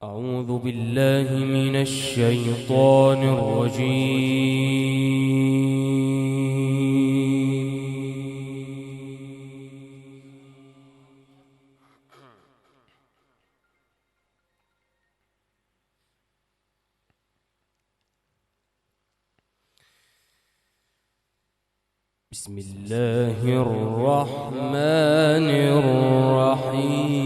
أعوذ بالله من الشيطان الرجيم. بسم الله الرحمن الرحيم.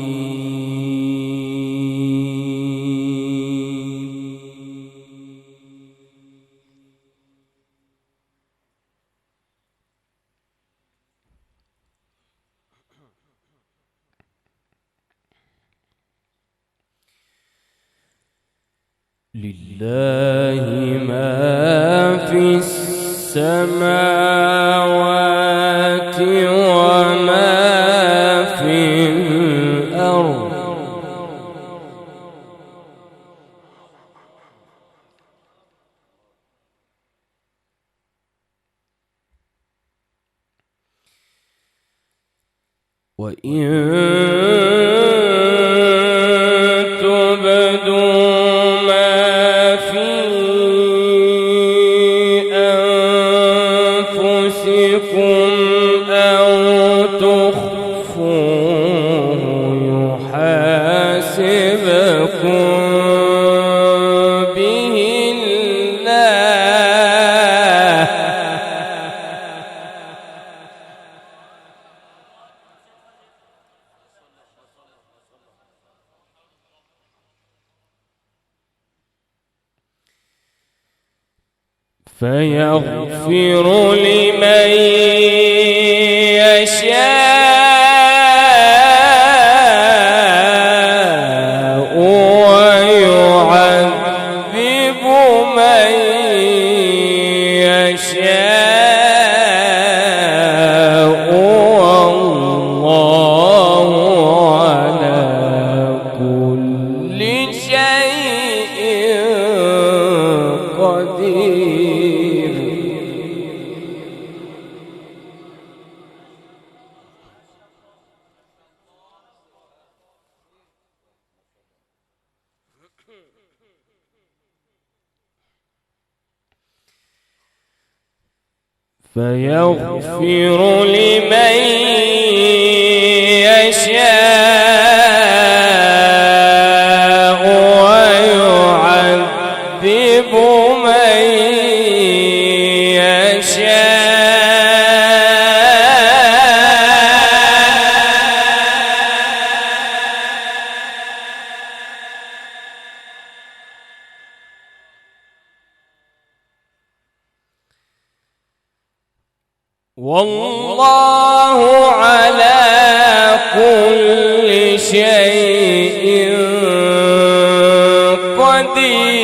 لله ما في السماوات وما في الأرض وإن تبدوا ما في أنفسكم أو تخفوه يحاسبكم به الله فيغفر لمن يشاء ويعذب من يشاء والله على كل شيء قدير. فيغفر لمن يشاء ويعذب من والله على كل شيء قدير.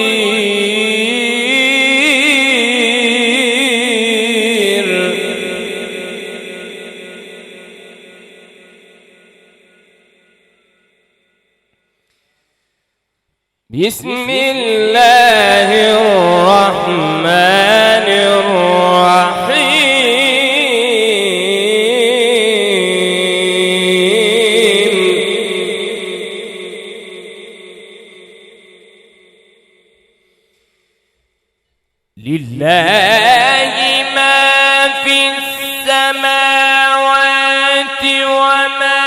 بسم الله الرحمن الرحيم. لله ما في السماوات وما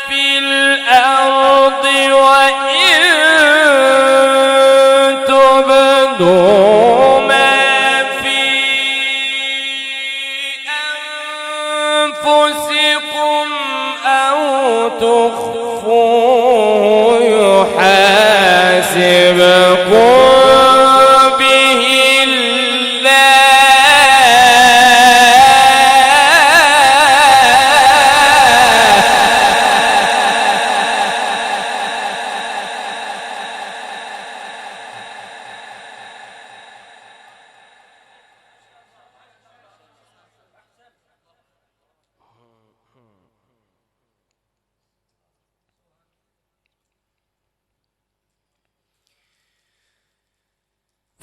في الأرض وإن تبدوا ما في أنفسكم أو تخفوه يحاسبكم به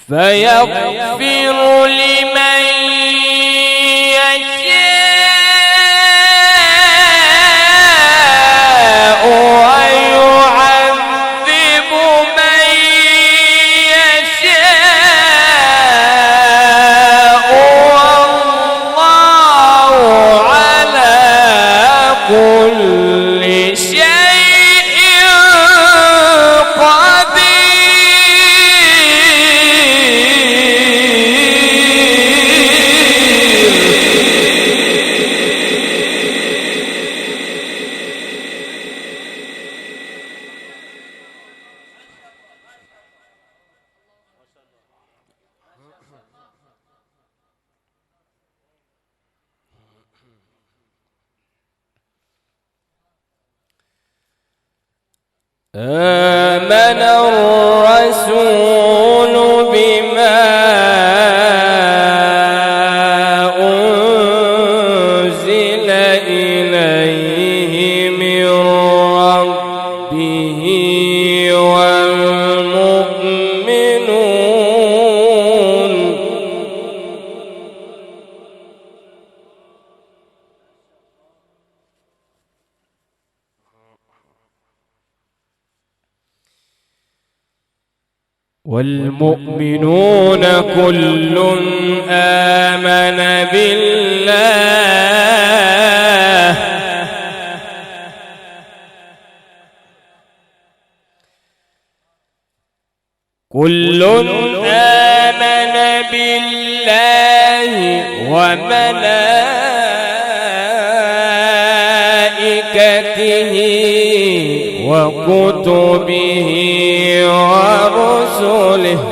فيغفر لمن يشاء ويعذب من آمن الرسول بما أنزل إليه من ربه والمؤمنون كل آمن بالله وملائكته وكتبه ورسله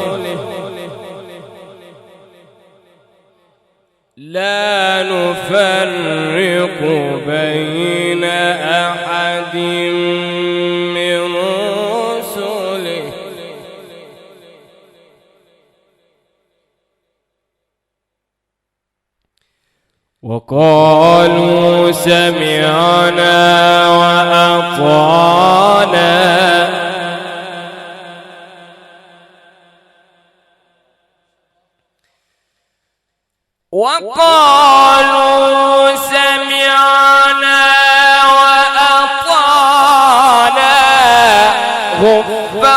لا نفرق بين أحد من رسله وقالوا سمعنا وأطعنا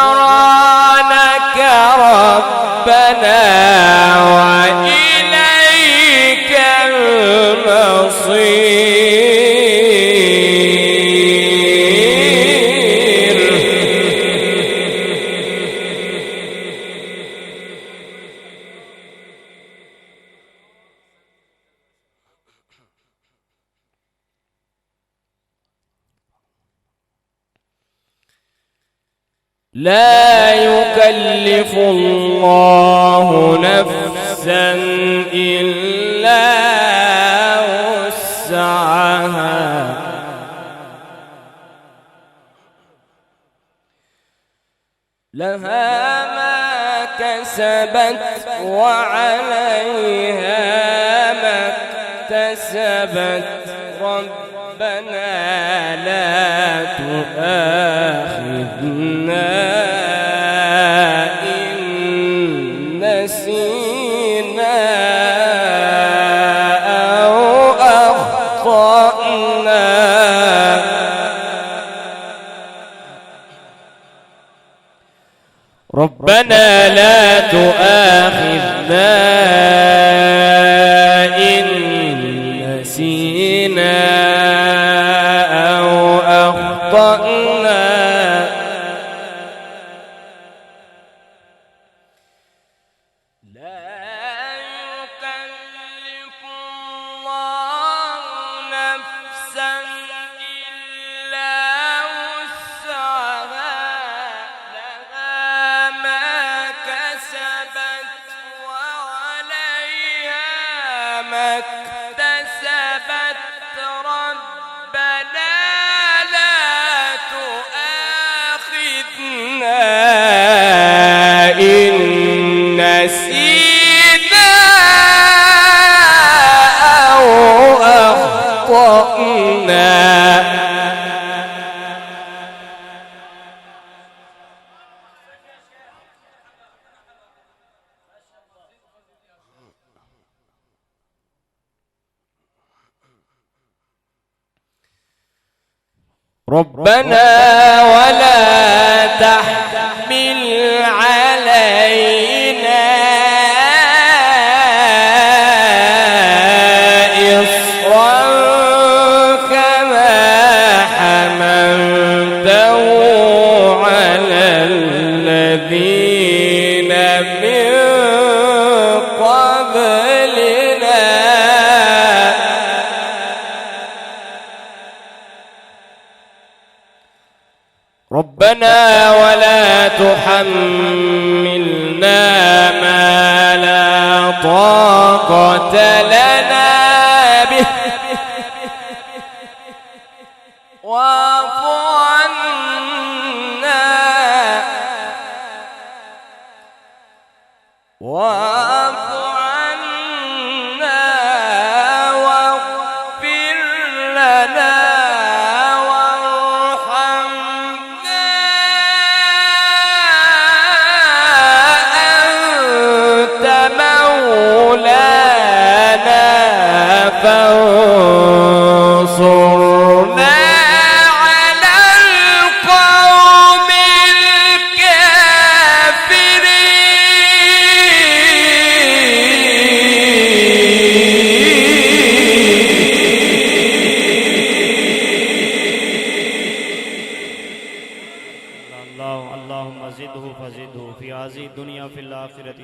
غفرانك ربنا وإليك المصير لا يكلف الله نفسا إلا وسعها لها ما كسبت وعليها ما اكتسبت ربنا لا تؤاخذنا إن نسينا أو أخطأنا ربنا لا تؤاخذنا إن نسينا أو أخطأنا لا يكلف الله نفسا إلا وسعها لها ما كسبت وعليها ما اكتسبت ربنا لا تؤاخذنا إن نسينا أو أخطأنا ربنا ولا تحمل علينا إصرا كما حملته على الذين من قبلنا ربنا ولا تحملنا ما لا طاقة لنا به واعف عنا وزده فزده في هذه الدنيا في الآخرة.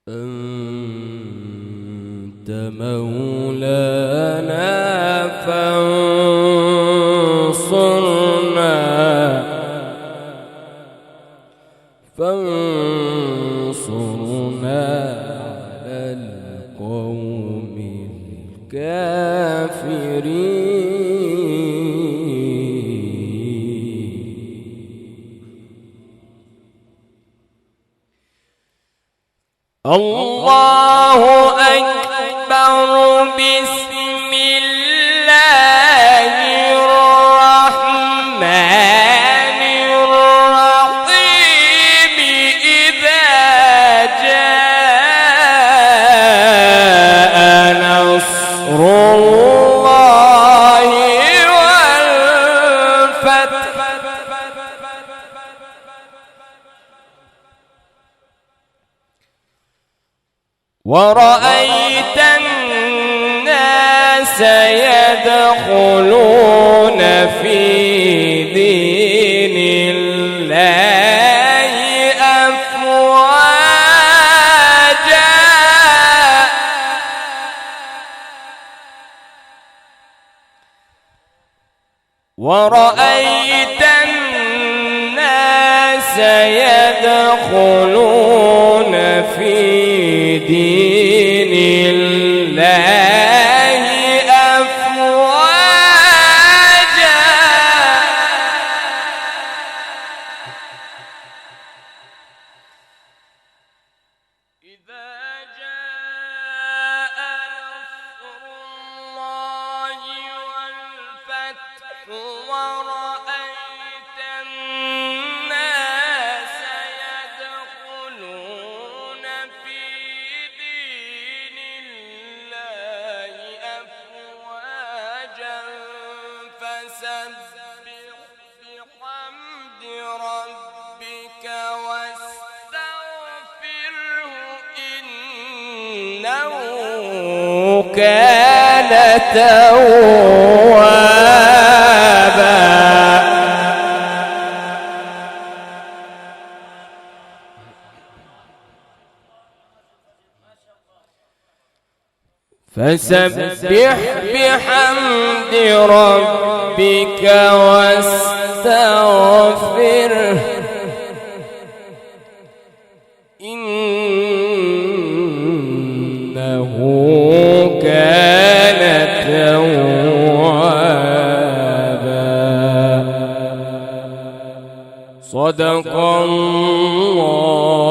أنت مولانا فانصرنا على القوم الكافرين. الله أكبر. بسم الله الرحمن الرحيم. إذا جاء نصر الله والفتح ورأيت الناس يدخلون في دين الله أفواجا. ورأيت الناس يدخلون في دين الله أفواجا. إذا جاء نصر الله والفتح ورأيت الناس يدخلون في دين الله أفواجا. فسبح بحمد ربك واستغفره إنه كان توابا. فسبح بحمد ربك واستغفره إنه كان توابا. صدق الله